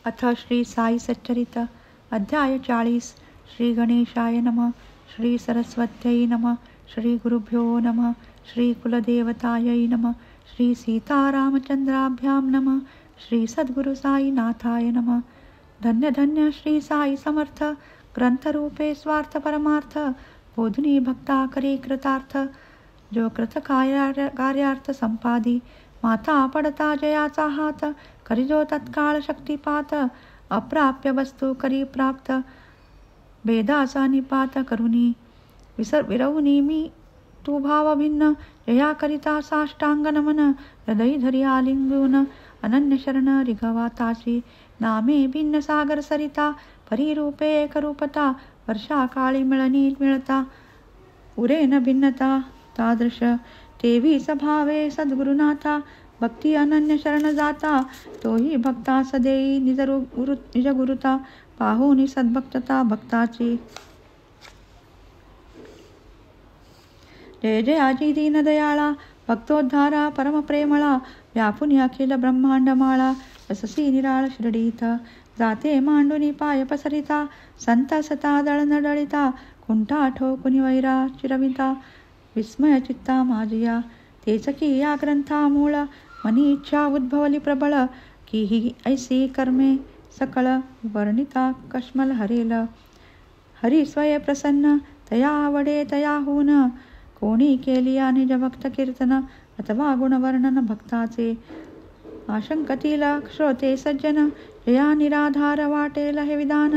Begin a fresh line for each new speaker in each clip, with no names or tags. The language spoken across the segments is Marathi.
अथ श्री साई सच्चरित अध्याय 40. श्री गणेशाय नमः. श्री सरस्वत्यै नमः. श्री गुरुभ्यो नमः. श्री कुलदेवतायै नमः. श्री सीतारामचंद्राभ्यां नमः. श्री सद्गुरु साईनाथाय नमः. धन्य धन्य श्री साई समर्थ, ग्रंथ रूपे स्वार्थ परमार्थ, बोधनी भक्ता करी कृतार्थ. जो कृत कार्यार्थ संपादी, माता पडता जयाचा हात, करिजो तत्काळ शक्तिपात, अप्राप्य वस्तू करी प्राप्त. भेदाचा निपात करुनी विरवुनी मी तू भाव भिन्न, जया करिता साष्टांग नमन, हृदय धरी आलिंगून अनन्य शरण रिघवाताची. नामे भिन्न सागर सरिता, परिरूपे एकरूपता, वर्षा काळी मिळनी मिळता, उरे न भिन्नता. तादृश तेवी स्वभावे सद्गुरुनाथा, भक्ती अनन्य शरण जाता, तोही भक्ता सदेई निज गुरुता. पाहुनी सद्भक्तता भक्ताची. जय जय आजी दीन दयाळा, भक्तोद्धारा परम प्रेमळा, व्यापुनी अखिल ब्रह्मांडमाळा. अससी निराळ शिरडीत, जाते मांडुनी पाय पसरिता, संत सता दळन डळिता, कुंठा ठोकुनी वैरा चिरविता. विस्मय चित्ता माझिया, तेच की या ग्रंथा मूळ, मनी इच्छा उद्भवली प्रबळ, की ही ऐसी कर्मे सकळ, वर्णिता कश्मल हरेल. हरी स्वय प्रसन्न, तया आवडे तयाहून, कोणी केली निज भक्त कीर्तन, अथवा गुणवर्णन भक्ताचे. आशंकतील श्रोते सज्जन, जया निराधार वाटेल हे विधान,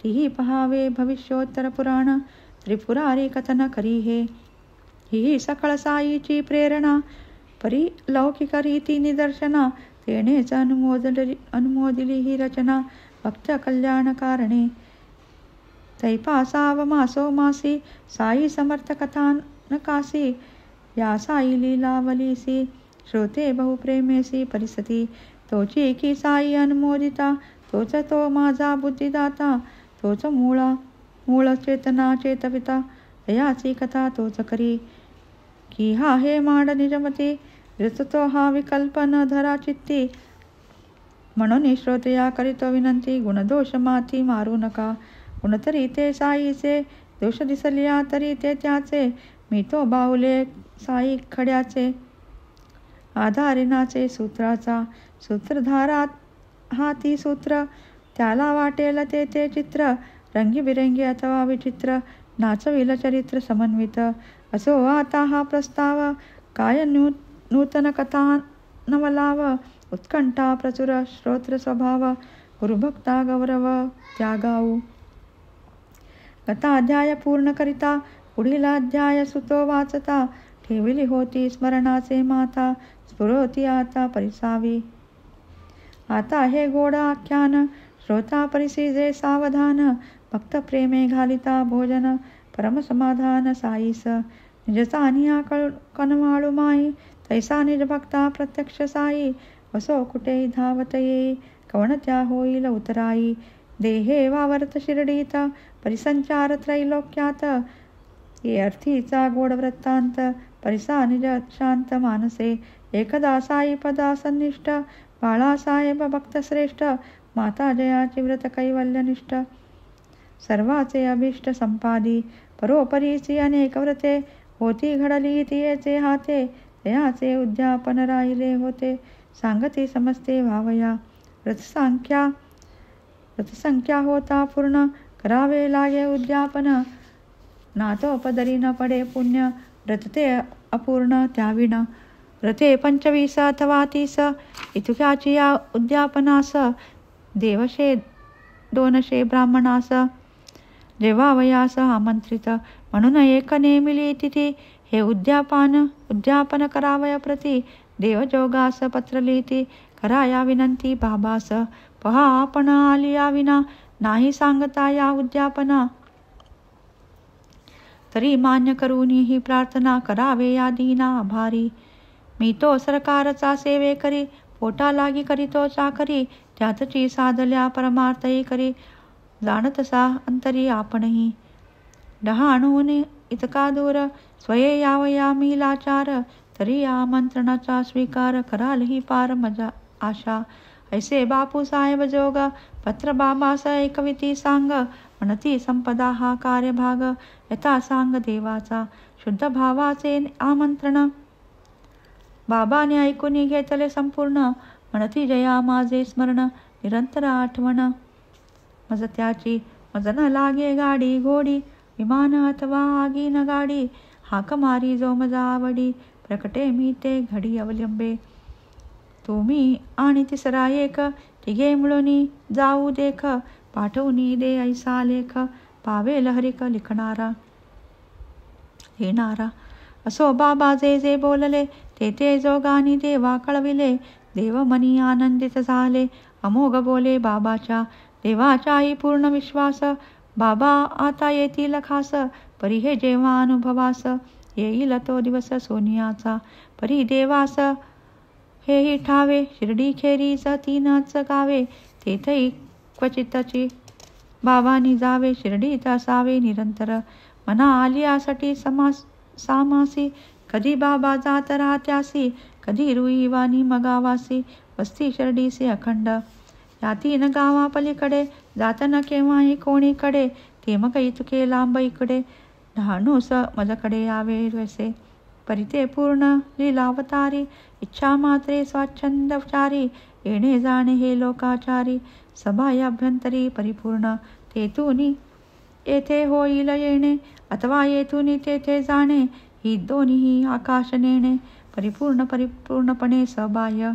तीही पहावे भविष्योत्तर पुराण. त्रिपुरारी कथन करी हे, ही सकळ साईची प्रेरणा, परी लौकिक रीती निदर्शना, तेनेच अनुमोदिली ही रचना. भक्त कल्याण कारणे तैपासाव मासो मासी, साई समर्थ कथानकासी, या साई लीलावलीसी, श्रोते बहुप्रेमेसी परिसती. तोची की साई अनुमोदिता, तोच तो माझा बुद्धिदाता, तोच मूळ चेतना चेतविता, दयाची कथा तोच करी. की हा हे माड निजमती, रचतो हा विकल्प न धरा चित्ती. म्हणून श्रोतया करीतो विनंती, गुणदोष माथी मारू नका. गुण तरी ते साईचे, दोष दिसल्या तरी ते त्याचे. मी तो बाहुले साई खड्याचे, आधारिनाचे सूत्राचा. सूत्रधारा हाती सूत्र, त्याला वाटेल ते ते चित्र. रंगीबिरंगी अथवा विचित्र, नाचविल चरित्र समन्वित. असो आता हा प्रस्ताव, काय नूतन कथा नवलाव. उत्कंठा प्रचुर श्रोत्र स्वभाव, गुरुभक्ता गौरव त्यागाऊ. कथाध्याय पूर्ण करिता, पुढील अध्याय सुतो वाचता. ठेविली होती स्मरणाचे माता, स्फुरती आता परिसावी. आता हे गोड आख्यान, श्रोता परिसी जे सावधान. भक्त प्रेमे घालिता भोजन, परम समाधान साईस. निजचा निया कनवाळू माई, तैसा निज भक्ता प्रत्यक्ष साई. वसो कुठे धावत येई, कवणत्या होईल उतराई. देहे वावरत शिर्डीत, परिसंचार त्रैलोक्यात. ये अर्थीचा गोड वृत्तांत, परिसा निज शांत मानसे. एकदा साई पदा सन्निष्ठ, बाळासाहेब भक्त श्रेष्ठ. माता जयाची व्रत कैवल्यनिष्ठ, सर्वाचे अभिष्ट संपादी. परोपरीची अनेक व्रते, होती घडली तियेचे हाते. दयाचे उद्यापन राहिले होते, सांगती समजते व्हावया. व्रतसंख्या होता पूर्ण, करावे लागे उद्यापन. नातो पदरी न पडे पुण्य, व्रत ते अपूर्ण त्याविण. व्रते 25 अथवा 30, इतक्याची या उद्यापनास. देवशे 200 ब्राह्मणास जेवावयास आमंत्रित. म्हणून एक नेमिली तिथी, हे उद्यापन करावया प्रती. देवजोगास पत्र लिहिती, कराया विनंती बाबास. पहा आपण आलिया विना, नाही सांगता या उद्यापना. तरी मान्य करूनी ही प्रार्थना, करावे या दीना आभारी. मी तो सरकारचा सेवे करी, पोटा लागी करीतो चाकरी. त्यातची साधल्या परमार्थही करी, जाणतसा अंतरी आपणही. डहाणून इतका दूर, स्वये यावया मी लाचार. तरी या आमंत्रणाचा स्वीकार, कराल ही पार मजा आशा. ऐसे बापू साहेब जोग पत्र बाबास ऐकविती सांग. म्हणती संपदा हा कार्यभाग यथा सांग देवाचा शुद्ध भावाचे आमंत्रण. बाबाने ऐकून घेतले संपूर्ण म्हणती जया माझे स्मरण निरंतर आठवण. मज त्याची मज न लागे गाडी घोडी विमान अथवा आगीन गाडी. हाक मारी जो मजा आवडी प्रकटे मी ते घडी अवलंबे. तुम्ही आणि तिसरा एक तिघे मिळून जाऊ देख. पाठवून दे ऐसा लेख पावे लहरिक लिखणारा लिहिणारा. असो बाबा जे बोलले ते जोगानी देवा कळविले. देव मनी आनंदित झाले अमोघ बोले बाबाच्या. देवाचाही पूर्ण विश्वास बाबा आता येतील खास. परी हे जेव्हा अनुभवास येईल तो दिवस सोनियाचा. परी देवास हेही ठावे शिर्डी खेरीच तीनच गावे. तेथही क्वचितची बाबांनी जावे शिर्डीत असावे निरंतर. मना आलियासाठी सामासी कधी बाबा जात राहत्यासी. कधी रुई वाणी मगावासी वस्ती शिर्डीसी अखंड. या तीन गावा पलीकडे जात न केव्हाही कोणीकडे. ते मग इतके लांब इकडे डहाणूस मजकडे यावे वैसे. परिते पूर्ण लीलावतारी इच्छा मात्रे स्वाच्छंदचारी. येणे जाणे हे लोकाचारी सभा अभ्यंतरी परिपूर्ण. तेथून येथे होईल येणे अथवा येथून तेथे जाणे. ही दोन्ही आकाश नेणे परिपूर्णपणे सबाह्य.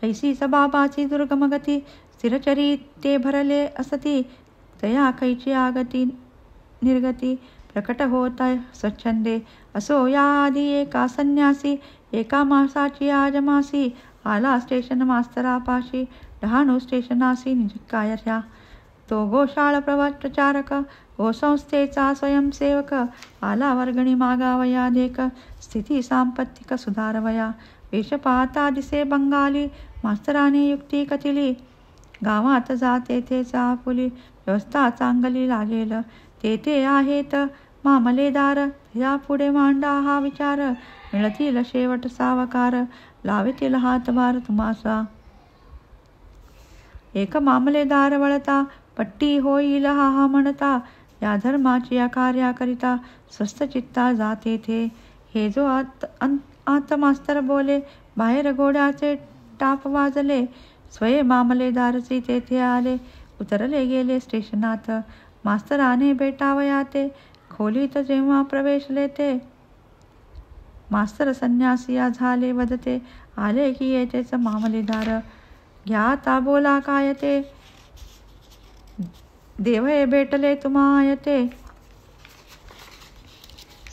तैसी सबाबाची दुर्गमगती स्थिरचरी ते भरले असती. तया कैची आगती निर्गती प्रकट होत स्वच्छंदे. असो या आधी एका संन्यासी एका मासाची आजमासी. आला स्टेशन मास्तरापाशी डहाणू स्टेशनासी निजकायर्या. तो गोशाळ प्रचारक गोसंस्थेचा स्वयंसेवक. आला वर्गणी मागावया देख स्थिती सांपत्तिक सुधारवया. वेश पाहता दिसे बंगाली मास्तराने युक्ती कथिली. गावात जा तेथेच आपुली व्यवस्था चांगली लागेल. तेथे आहेत मामलेदार यापुढे मांडा हा विचार. मिळतील शेवट सावकार लावेतील हातभार तुम्हासा. एक मामलेदार वळता पट्टी होईल हा म्हणता. या धर्माची या कार्याकरिता स्वस्थ चित्ता जाते थे. हे जो आत मास्तर बोले बाहेर घोड्याचे टाप वाजले. स्वये मामलेदारची तेथे आले उतरले गेले स्टेशनात. मास्तराने भेटावया ते खोलीत जेव्हा प्रवेशले ते. मास्तर संन्यासिया झाले वदते आले की येतेच मामलेदार. घ्या आता बोला काय ते देवये भेटले तुम्हायते.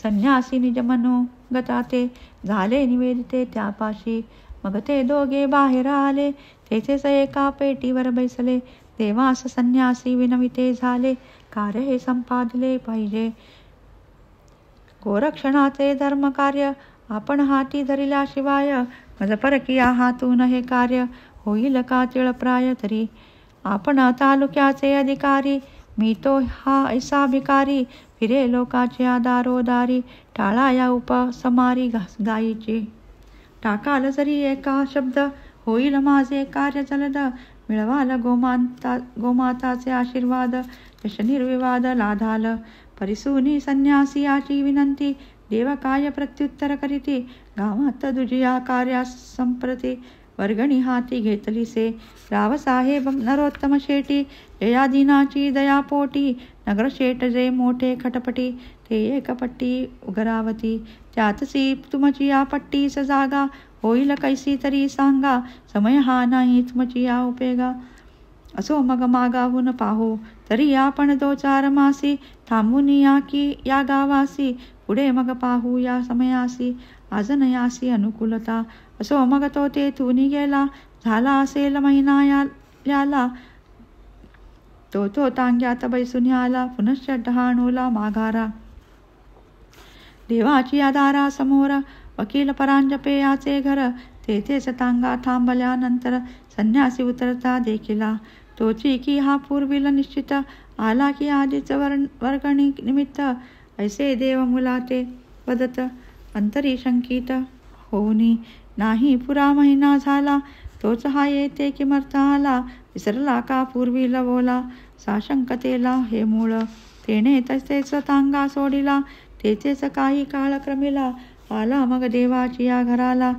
संन्यासी निज मनोगताते झाले निवेदिते त्यापाशी. मग ते दोघे बाहेर आले तेथेच एका पेटीवर बैसले. देवास संन्यासी विनविते झाले कार्य हे संपादले पाहिजे. गोरक्षणाचे धर्मकार्य आपण हाती धरिल्याशिवाय मज परकीया हातून हे कार्य होईल का तिळप्राय तरी. आपण तालुक्याचे अधिकारी मी तो हा ऐसा भिकारी. फिरे लोकाचे दारोदारी टाळा या उपसमारी गायीची. टाकाल जरी एका शब्द होईल माझे कार्य जलद. मिळवाल गोमाताचे आशीर्वाद यश निर्विवाद लाधाल. परिसूनी संन्यासियाची विनंती देव काय प्रत्युत्तर करीती. गावात दुजिया कार्यास संप्रती वर्गणी हाती घेतली से. रावसाहेब नरोत्तम शेटी जयादिनाची दयापोटी. नगरशेठ जे मोठे खटपटी ते एक पट्टी उगरावती. त्यातसी तुमची या पट्टीस जागा होईल कैसी तरी सांगा. समय हा नाही तुमची या उपेगा. असो मग मागाहून पाहू तरी आपण 2-4 मासी. थांबून या की या गावासी पुढे मग पाहू या समयासी. आज नयासी अनुकूलता. असो मग तो तेथून गेला झाला असेल महिना याला. तो तांग्यात बैसून आला पुनश्च डहाणूला माघारा. देवाची आधारा समोर वकील परांजपे याचे घर. तेथेच तांगा थांबल्यानंतर संन्यासी उतरता देखिला. तोची की हा पूर्वीला निश्चित आला की आधीच वर्गणी निमित्त. ऐसे देव मुलाते वदत अंतरी शंकित होऊनी. नाही पुरा महिना झाला तोच हा येते किमर्थ आला, विसरला का पूर्वी लवोला. साशंकतेला हे मूळ, तेने तसेच तांगा सोडिला. तेथेच काही काळ क्रमिला, आला मग देवाची या घराला.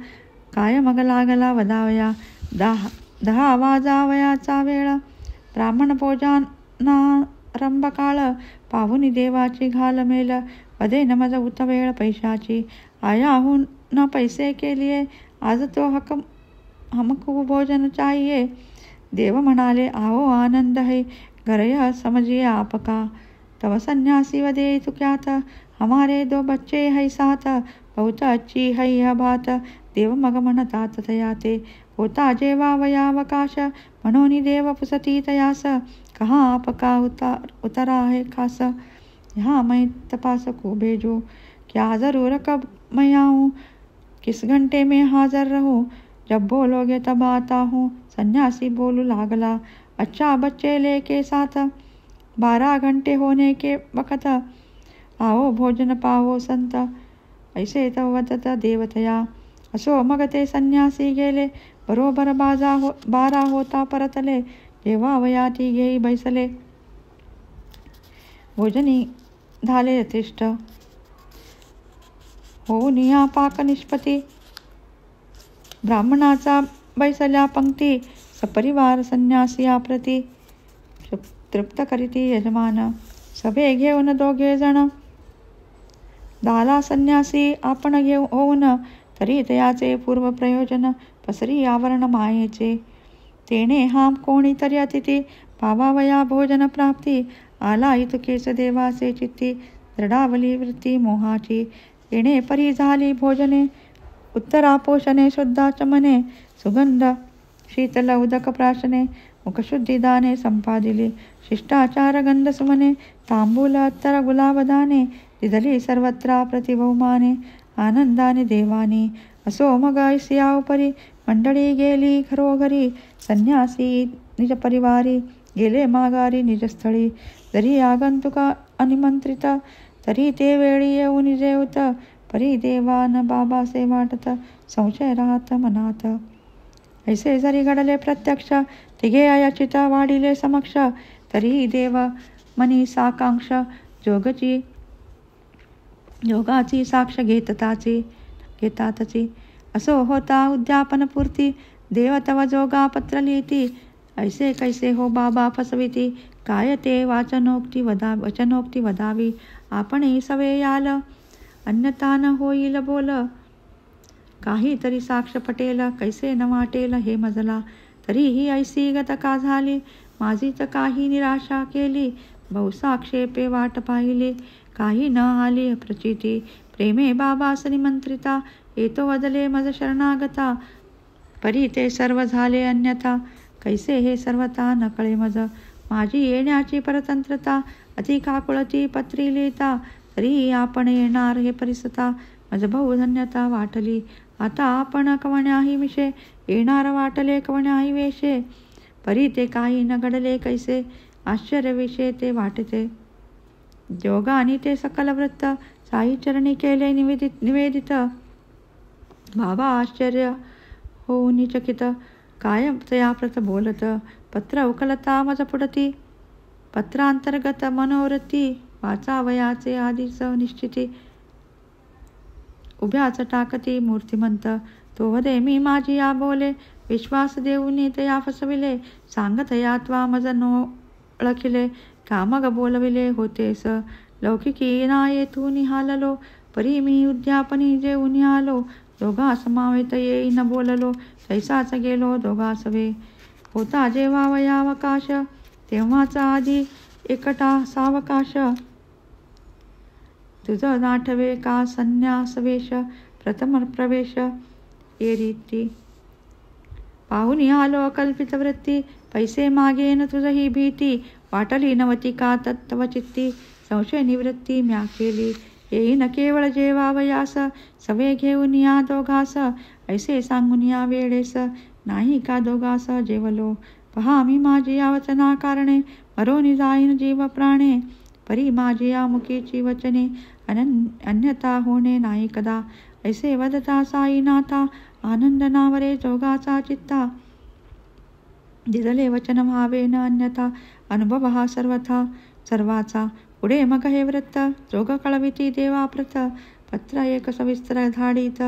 काय मग लागला वदावया, 10 वाजावयाचा वेळ. ब्राह्मण भोजनारंभ काळ, पाहुनी देवाची घालमेल. वदेन मज उत वेळ पैशाची, आयाहून न पैसे केलिये. आज तो हमको भोजन चाहिये. देव म्हणाले, आहो आनंद है, घरय समजिये आपका. तव संन्यासी वदे तुक्यात, हमारे 2 बच्चे है साथ. बहुत अच्छी है यह बात. देव मग म्हणतात तयाते, होता जेवा वयावकाश. म्हणून देव पुसती तयास, कहा आपका उतरा है खास. यहाँ मैं तपास को भेजूं, क्या जरूर कब मैं आऊँ. किस घंटे में हाजिर रहूं, जब बोलोगे तब आता हूँ. सन्यासी बोलू लागला, अच्छा बच्चे लेके साथ. 12 घंटे होने के वक्त, आओ भोजन पावो संत. ऐसे तवदत देवतया. असो मग ते संन्यासी गेले, बरोबर 12 होता परतले. जेव्हा वयाती घेई बैसले, भोजनी झाले यथेष्ट. होऊन या पाक निष्पती, ब्राह्मणाचा बैसल्या पंक्ती. सपरिवार संन्यासी प्रती, तृप्त करीती यजमान. सभे घेऊन 2 जण, दाला संन्यासी आपण होऊन. तरी तयाचे पूर्व प्रयोजन, पसरी आवरण मायेचे. तेने हाम कोणीतरी अतिथी, पावावया भोजन प्राप्ती. आला इतकेच देवाचे चित्ती, दृढावली वृत्ती मोहाची. तेने परी झाली भोजने, उत्तरा पोषणे शुद्धाचमने. सुगंध शीतल उदक प्राशने, मुखशुद्धिदाने संपादिले. शिष्टाचार गंध सुमने, तांबूल अत्तर गुलाबदाने. दिधली सर्वत्र प्रतिबहुमाने, आनंदाने देवानी. असो मग ऐसिया उपरी, मंडळी गेली घरोघरी. संन्यासी निज परिवारी, गेले माघारी निजस्थळी. जरी आगंतुका अनिमंत्रित, तरी ते वेळी येऊन जेवत. परी देवान बाबासे वाटत, संशय राहत मनात. ऐसे जरी घडले प्रत्यक्ष, तिघे अयचित वाढिले समक्ष. तरी देव मनी साकांक्ष, योगाची साक्ष घेतातची. असो होता उद्यापनपूर्ती, देव तव जोगा पत्र लिहिती. ऐसे कैसे हो बाबा फसविती, काय ते वचनोक्ती वदावी. आपणही सवे याल, अन्यथा न होईल बोल. काहीतरी साक्ष पटेल, कैसे न वाटेल हे मजला. तरीही ऐसी गतका झाली, माझीच काही निराशा केली. बहुसाक्षेपे वाट पाहिली, काही न आली प्रचिती. प्रेमे बाबास निमंत्रिता, येतो वदले मज शरणागता. परी ते सर्व झाले अन्यथा, कैसे हे सर्वता न कळे मज. माझी येण्याची परतंत्रता, अति काकुळती पत्री लिहिता. तरी आपण येणार हे परिसता, मज भाऊ धन्यता वाटली. आता आपण कवण्याही विषय, येणार वाटले कवण्याही वेशे. परी ते काही न घडले कैसे, आश्चर्य विषय ते वाटते. योगानी ते सकल वृत्त, साई चरणी केले निवेदित. बाबा आश्चर्य होऊन चकित, कायम तया प्रत बोलत. पत्र उकलता मज पुढती, पत्रांतर्गत मनोवृत्ती. वाचावयाचे आधीच निश्चिती, उभ्याच टाकती मूर्तिमंत. तो वदे मी माझी या बोले, विश्वास देऊनी तया फसविले. सांगत या त्वा मज ओळखिले, का मग बोलविले होतेस. लौकिकी ना येथून निहाललो, परी मी उद्यापनी जेऊन आलो. दोघा समावेत येई न बोललो, तैसाच गेलो दोघासवे. होता जेव्हा वयावकाश, तेव्हाच आधी एकटा सावकाश. तुझ नाठवे का संन्यासवेश, प्रथम प्रवेश ये रीती. पाहुनी आलो अकल्पित वृत्ती, पैसे मागेन तुझही भीती. वाटली नवती का तत्व चित्ती, संशय निवृत्ती म्या केली. येईन केवळ जेवावयास, सवे घेऊन या दोघास. ऐसे सांगून या वेळेस, नाही का दोघास जेवलो. पहा मी माझी या वचना कारणे, मरोनी जाईन जीव प्राणे. परी माझी या मुखीची वचने, अन्यथा होणे नाही कदा. ऐसे वदता साईनाथा, आनंद नावरे जोगाचा चित्ता. दिदले वचन व्हावे न अन्यथा अनुभव हा सर्वाचा पुढे मग हे व्रत जोग कळविती देवाप्रत पत्र एक सविस्तर धाडित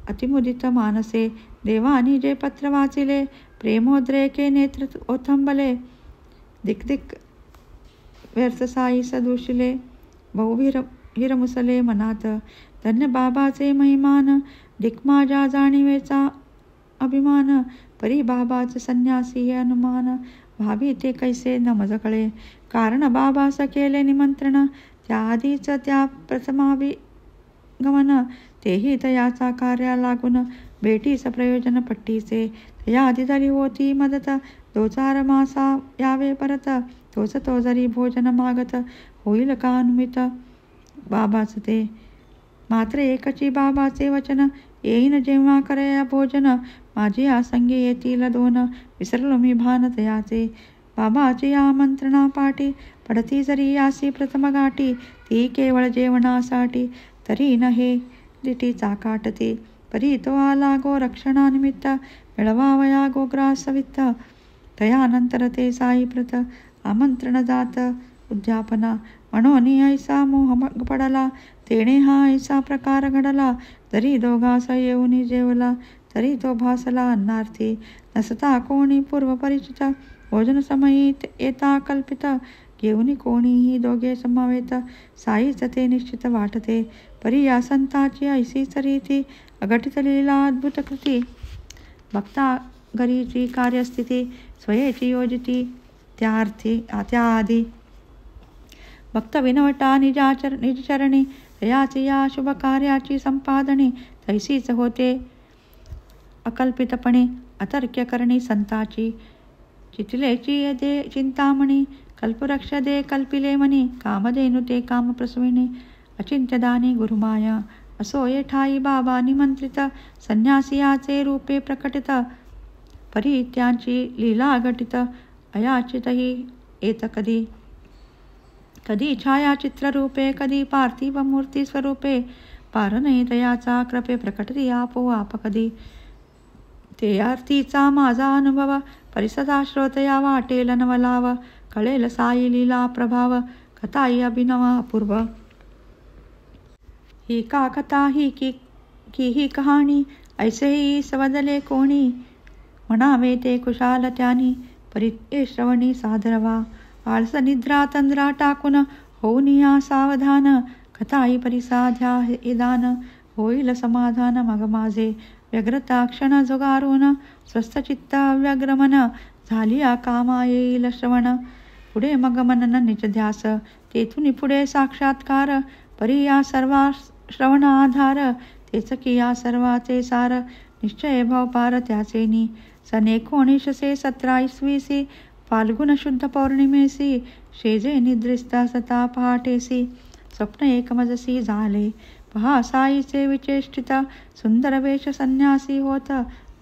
अतिमुदित मानसे देवानी जे पत्र वाचिले प्रेमोद्रेके नेत्र ओथंबले दिक व्यर्थ साई सदुशिले बहु हिरमुसले मनात धन्य बाबाचे महिमान दिक्माजा जाणीवेचा अभिमान परी बाबाच संन्यासी हे अनुमान भावी ते कैसे न मजकळे कारण बाबास केले निमंत्रण त्याआधीच त्या प्रथमाभिगमन तेही तयाचा कार्या लागून भेटीस प्रयोजन पट्टीचे तयाआधी झाली होती मदत 2-4 मासा यावे परत तोच तो जरी भोजन मागत होईल का अनुमित बाबाच ते मात्र एकची बाबाचे वचन येईन जेव्हा करया भोजन माझी आसंगी येतील 2 विसरलो मी भान तयाचे बाबाची आमंत्रणा पाठी पडती जरी यासी प्रथम गाठी ती केवळ जेवणासाठी तरी न हे दिटी चाकाटते परी तो आला गो रक्षणानिमित्त मिळवावया गो ग्रासवित्त तयानंतर ते साईप्रत आमंत्रण जात उद्यापना म्हणून ऐसा मोह पडला तेणे हा ऐसा प्रकार घडला जरी दोघास येऊन जेवला तरी तो भासला अन्नार्थी नसता कोणी पूर्वपरिचित भोजन समयी येता कल्पित घेऊन कोणीही दोघे समावेत साईच ते निश्चित वाटते परी या संताची ऐसीच रीती अघटित लीला अद्भुत कृती भक्ता घरीची कार्यस्थिती स्वयेची योजिती त्याआधी भक्त विनवटा निजचरणी तयाची या शुभ कार्याची संपादनी तैसीच होते अकल्पितपणे अतर्क्य करणी संताची चितिलेची दे चिंतामणी कल्पवृक्ष दे कल्पिले मनी कामधेनु ते कामप्रसविणी अचिंत्यदानी गुरुमाया असो ये ठाई बाबा निमंत्रित संन्यासियाचे रूपे प्रकटित परी त्यांची लीला घटित अयाचितही येत कधी छायाचित्ररूपे कधी पार्थिव मूर्ती स्वरूपे पारणई तयाचा कृपे प्रकटती आपोआप कधी ते आरतीचा माझा अनुभव परिसदा श्रोतया वाटेल नवलाव कळेल साई लीला प्रभाव कथाई अभिनव अपूर्व ही का कथा ही कहाणी ऐसेही सवदले कोणी म्हणावे ते कुशाल त्यानी परी श्रवणी साधरवा आळस निद्रा तंद्रा टाकून होऊन या सावधान कथाई परिसाध्या हे दान होईल समाधान मग माझे व्यग्रता क्षण जुगारून स्वस्थ चित्त व्यग्रमन झाली कामा येईल श्रवण पुढे मग मनन निजध्यास तेथून पुढे साक्षात्कार परी या सर्वा श्रवण आधार तेच की या सर्वाचे सार निश्चय भावपार त्याचेनी सन 1917 इसवीसी फाल्गुन शुद्ध पौर्णिमेसी शेजे निद्रिस्ता सता पहाटेसी स्वप्न एकमजसी झाले पहा साईचे विचेष्टित सुंदर वेश संन्यासी होत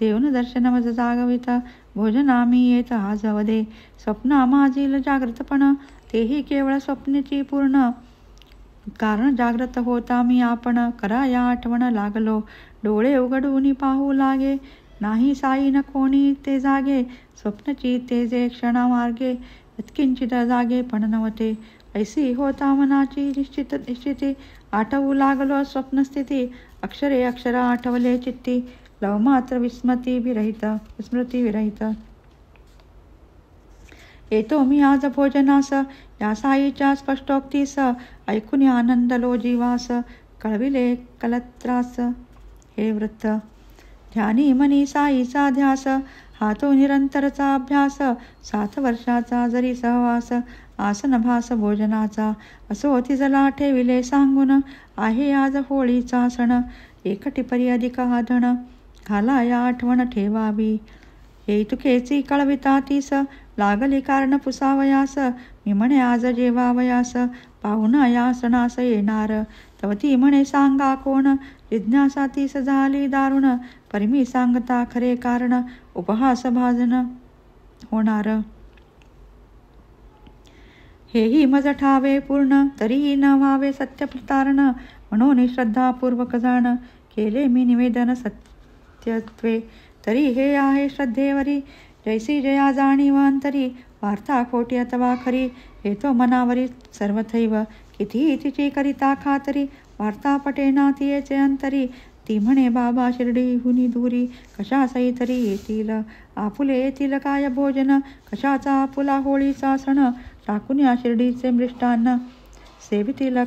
देऊन दर्शन मज जागवित भोजनामी येत आज अवदे स्वप्न माझील जागृतपण तेही केवळ स्वप्नाची पूर्ण कारण जागृत होता मी आपण करा या आठवण लागलो डोळे उघडून पाहू लागे नाही साई न कोणी ते जागे स्वप्नची ते जे क्षणामार्गे यत्किंचित जागे पण नव्हते ऐसी होता मनाची निश्चिती आठवू लागलो स्वप्नस्थिती अक्षरे अक्षर आठवले चित्ती लव मात्र विस्मृती विरहित येतो मी आज भोजनास या साईच्या स्पष्टोक्तीस ऐकून आनंदलो जीवास कळविले कलत्रास हे वृत्त ध्यानी मनी साईचा ध्यास हा तो निरंतरचा अभ्यास 7 वर्षाचा जरी सहवास आसन भास भोजनाचा असो तिजला ठेविले सांगून आहे आज होळीचा सण एकटिपरी अधिक आधण घाला या आठवण ठेवावी हेतुकेची कळविता तीस लागली कारण पुसावयास मी म्हणे आज जेवावयास पाहुण या सणास येणार तवती म्हणे सांगा कोण जिज्ञासा तीस झाली दारुण परिमी सांगता खरे कारण उपहास भाजन होणार हेही मज ठावे पूर्ण तरीही न व्हावे सत्य प्रतारण म्हणून श्रद्धापूर्वक जाण केले मी निवेदन सत्यत्वे तरी हे आहे श्रद्धेवरी जैसी जया जाणीव अंतरी वार्ता खोटी अथवा खरी हे तो मनावरी सर्वथैव किती तिची करिता खातरी वार्ता पटेना तियेचे अंतरी ती म्हणे बाबा शिर्डीहुनी दूरी कशा तरी येतील आपुले येतील काय भोजन कशाचा आपुला होळीचा सण टाकून या शिर्डीचे मृष्टान्न सेवितील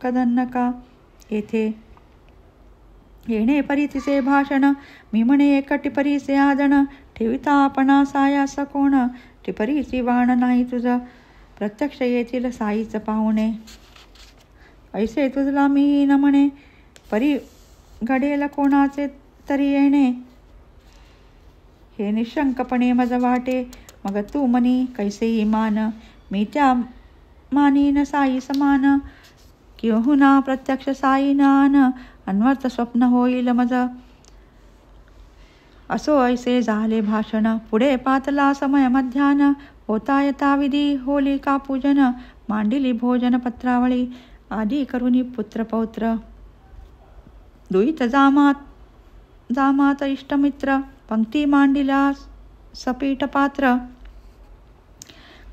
कदन्नका येथे येणे परी तिचे भाषण मी म्हणे एक टिपरीचे आदण ठेविता आपणा सायास कोण टिपरीची वाण नाही तुझ प्रत्यक्ष येतील साईच पाहुणे ऐसे तुझला मी न म्हणे परी घडेल कोणाचे तरी येणे हे निशंकपणे मज वाटे मग तू मनी कैसेही मान मी त्या मानीन साई समान किंहुना प्रत्यक्ष साई नान अन्वर्थ स्वप्न होईल मज असो ऐसे झाले भाषण पुढे पातला समय मध्यान होता यथा विधी होलिका पूजन मांडिली भोजन पत्रावळी आदी करुनी पुत्र पौत्र दुईत जामात इष्टमित्र पंक्ती मांडिल्या सपीठ पात्र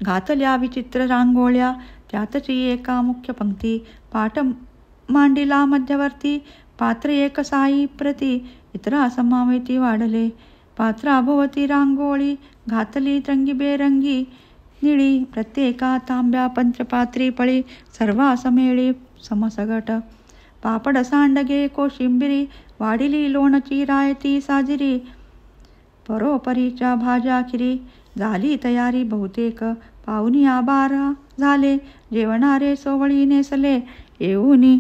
घातल्या विचित्र रांगोळ्या त्यातची एका मुख्य पंक्ती पाठ मांडिला मध्यवर्ती पात्र एक साई प्रती इतरा समावेती वाढले पात्राभोवती रांगोळी घातली रंगीबेरंगी निळी प्रत्येका तांब्या पंचपात्री पळी सर्वासमेळी समसगट पापड सांडगे कोशिंबिरी वाढिली लोणची रायती साजिरी परोपरीच्या भाज्या खिरी झाली तयारी बहुतेक पाहुणी आबारा झाले जेवणारे सोवळी नेसले येऊनी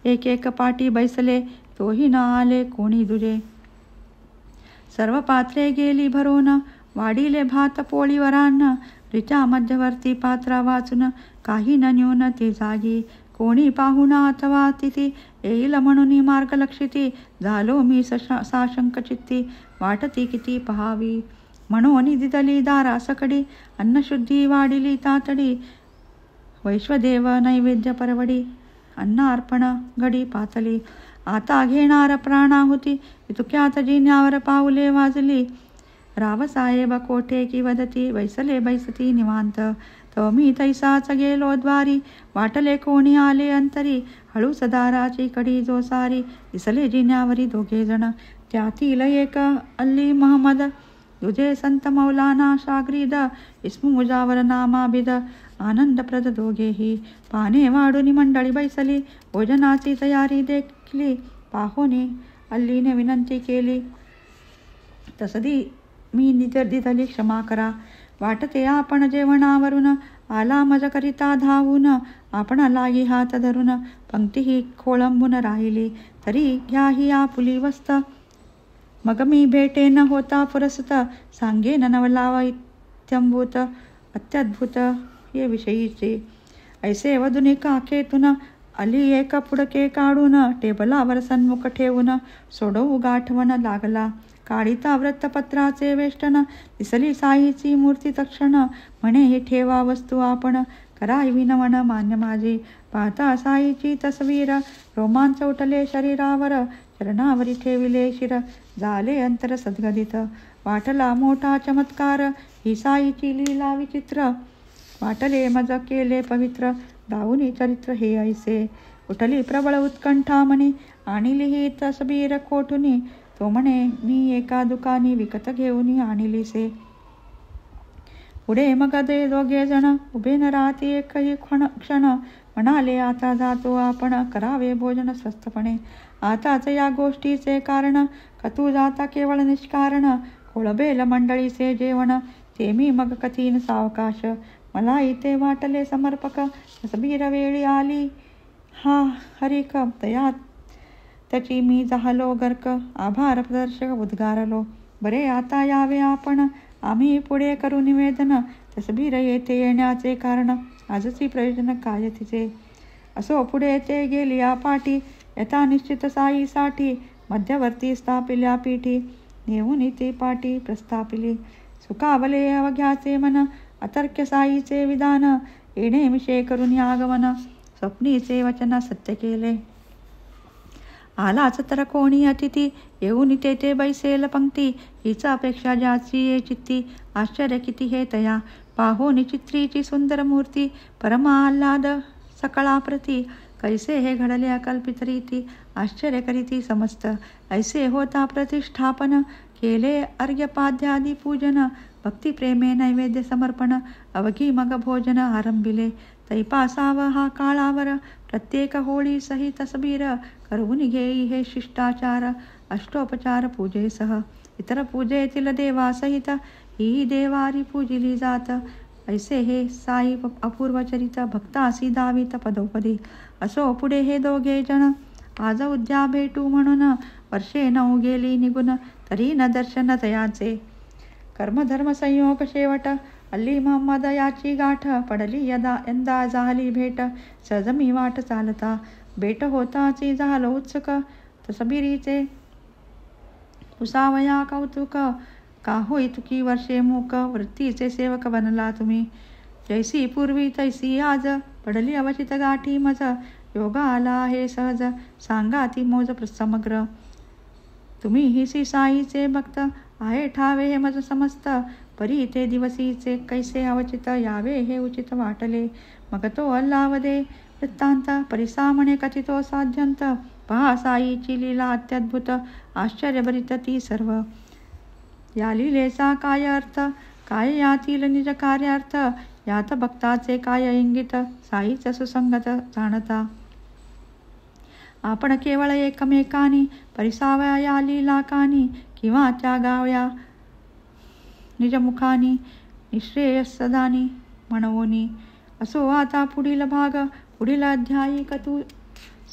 एक एक पाटी बैसले तोही न आले कोणी दुजे सर्व पात्रे गेली भरून वाढिले भात पोळीवरांना रिचा मध्यवर्ती पात्रा वाचून काही न न्यून ती जागी कोणी पाहुणा अथवा अतिथी येईल म्हणून मार्गलक्षिती झालो मी साशंक चित्ती वाटती किती पहावी म्हणून दिदली दारा सकडी अन्नशुद्धी वाढिली तातडी वैश्वदेव नैवेद्य परवडी अन्नार्पण घडी पातली आता घेणार प्राणाहुती इतक्यात जिन्यावर पाऊले वाजली रावसाहेब कोठे की वदती वैसले बैसती निवांत तो मी तैसाच गेलो द्वारी वाटले कोणी आले अंतरी हळूच दाराची कडी जोसारी दिसले जिन्यावरी दोघे जण त्यातील एक अल्ली महमद दुजे संत मौलाना शाग्रीद इस्मू मुजावर नामाबिद आनंदप्रद दोघेही पाने वाढून मंडळी बैसली भोजनाची तयारी देखली पाहोनी अल्लीने विनंती केली तसदी मी दिदली क्षमा करा वाटते आपण जेवणावरून आला मज करिता धावून आपण लागी हात धरून पंक्तीही खोळंबून राहिली तरी घ्याही आपुली वस्त मग मी भेटेन होता पुरसत सांगेन नवलावा इत्यंभूत अत्यद्भुत ये विषयीचे ऐसे वधुनी काखेतून आली एक पुडके काढून टेबलावर सन्मुख ठेवून सोडवू गाठवण लागला काढिता वृत्तपत्राचे वेष्टन दिसली साईची मूर्ती तक्षण म्हणे ही ठेवा वस्तू आपण कराई विनवण मान्य माझी पाहता साईची तस्वीर रोमांच उठले शरीरावर चरणावरी ठेविले शिर झाले अंतर सद्गदित वाटला मोठा चमत्कार ही साईची लीला विचित्र वाटले मज केले पवित्र दाऊनी चरित्र हे ऐसे उठली प्रबळ उत्कंठा म्हणे आणिली ही तस्बीर कोठुनी तो म्हणे मी एका दुकानी विकत घेऊन आणिलीसे पुढे मग ते दोघे जण उभे न राहती एकही क्षण म्हणाले आता जातो आपण करावे भोजन स्वस्तपणे आताच या गोष्टीचे कारण कतू जाता केवळ निष्कारण खोळबेल मंडळीचे जेवण ते मी मग कथीन सावकाश मला इथे वाटले समर्पक तसबीर वेळी आली हा हरिक तया त्याची मी झालो गर्क आभार प्रदर्शक उद्गारलो बरे आता यावे आपण आम्ही पुढे करू निवेदन तसबीर येथे येण्याचे कारण आजची प्रयोजन काय तिचे असो पुढे ते गेली पाठी यथा निश्चित साईसाठी मध्यवर्ती स्थापिल्या पीठी नेऊन ती पाठी प्रस्थापिली सुखावले अवघ्याचे मन अतर्क्य साईचे विधान येणे विषय करून आगमन स्वप्नीचे वचन सत्य केले आलाच तर कोणी अतिथी, येऊन तेथे बैसेल पंक्ती. हीच अपेक्षा ज्याची ये चित्ती, आश्चर्य किती हे तया. पाहोनी चित्रीची सुंदर मूर्ती, परमाल्हाद सकळाप्रती. कैसे हे घडले अकल्पित रीती, आश्चर्य करीती समस्त. ऐसे होता प्रतिष्ठापन, केले अर्घ्यपाद्यादी पूजन. भक्ती प्रेमे नैवेद्य समर्पण, अवघी मग भोजन आरंभिले. तैपासाव हा काळावर, प्रत्येक होळी सहित सबीर. करून घेई हे शिष्टाचार, अष्टोपचार पूजेसह. इतर पूजेतील देवासहित, ही देवारी पूजिली जात. ऐसे हे साई अपूर्व चरित, भक्तासी दावित पदोपदी. असो पुढे हे दोघे जण, आज उद्या भेटू म्हणून. वर्षे 9 गेली निघून, तरी न दर्शन तयाचे. कर्मधर्म संयोग शेवट, अल्ली महम्मद याची गाठ. पडली यंदा झाली भेट, सहज मी वाट चालता. भेट होताची झालो उत्सुक, तसबिरीचे उसावया कौतुक. का होई तुकी वर्षे मूक, वृत्तीचे सेवक बनला तुम्ही. जैसी पूर्वी तैसी आज, पडली अवचित गाठी मज. योगा आला हे सहज, सांगा ती मोज समग्र. तुम्ही ही साईचे भक्त, आहे ठावे हे मज समस्त. परी ते दिवसीचे कैसे अवचित, यावे हे उचित वाटले. मग तो अल्लावदे वृत्तांत, परिसामणे कथितो साध्यंत. पहा साईची लीला अत्यद्भुत, आश्चर्यभरित ती सर्व. या लीलेचा काय अर्थ, काय यातील निज कार्यार्थ. यात भक्ताचे काय इंगित, साईच सुसंगत जाणता. आपण केवळ एकमेकानी, परिसावया या लीला कानी. किंवा त्या गाव्या निजमुखानी, निःश्रेयसदानी म्हणवोनी. असो आता पुढील भाग, पुढील अध्यायिक तू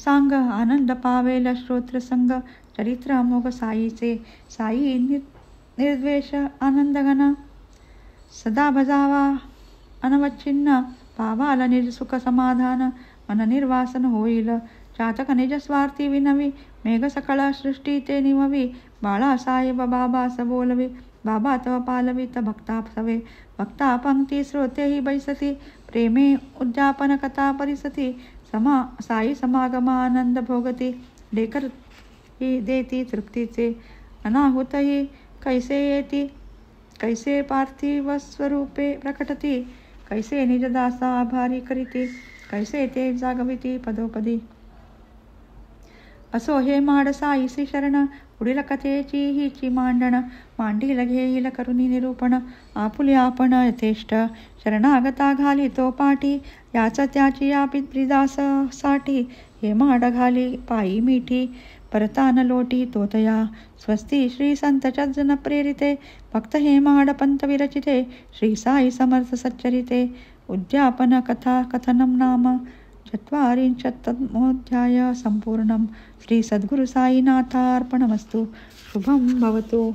सांग. आनंद पावेल श्रोत्रसंग, चरित्र अमोघ साईचे. साई निर्द्वेष आनंदघन, सदा भजावा अनवच्छिन्न. पावाल निज सुख समाधान, मन निर्वासन होईल. चातक निज स्वार्थी विनवी, मेघ सकळ सृष्टी ते निमवी. बाळा साहेब बाबास बोलवी, बाबा तव पालवित भक्ता सवे. भक्ता पंक्ती श्रोतेही बैसती, प्रेमे उद्यापन कथा परिसती. साई समागमा आनंद भोगती, डेकर ही देती तृप्तीचे. अनाहुतही कैसे येती, कैसे पार्थिव स्वरूपे प्रकटती. कैसे निजदासा आभारी करीती, कैसे ते जागविती पदोपदी. असो हे माड साईसी शरण, पुढील कथेची हिची मांडण. मांडील घेईल करुणी निरूपण, आपुले आपण यथेष्ट. शरणागता घाली तो पाठी, याच त्याची ब्रिदास साठी. हे माड घाली पायी मिठी, परतान लोटी तोतया. स्वस्ती श्री संत जन प्रेरिते, भक्त हे माड पंत विरचिते. श्री साई समर्थ सच्चरिते, उद्यापन कथा कथनम नाम. ४४ संपूर्णम. श्री सद्गुरु साईनाथार्पणमस्तु. शुभं भवतु.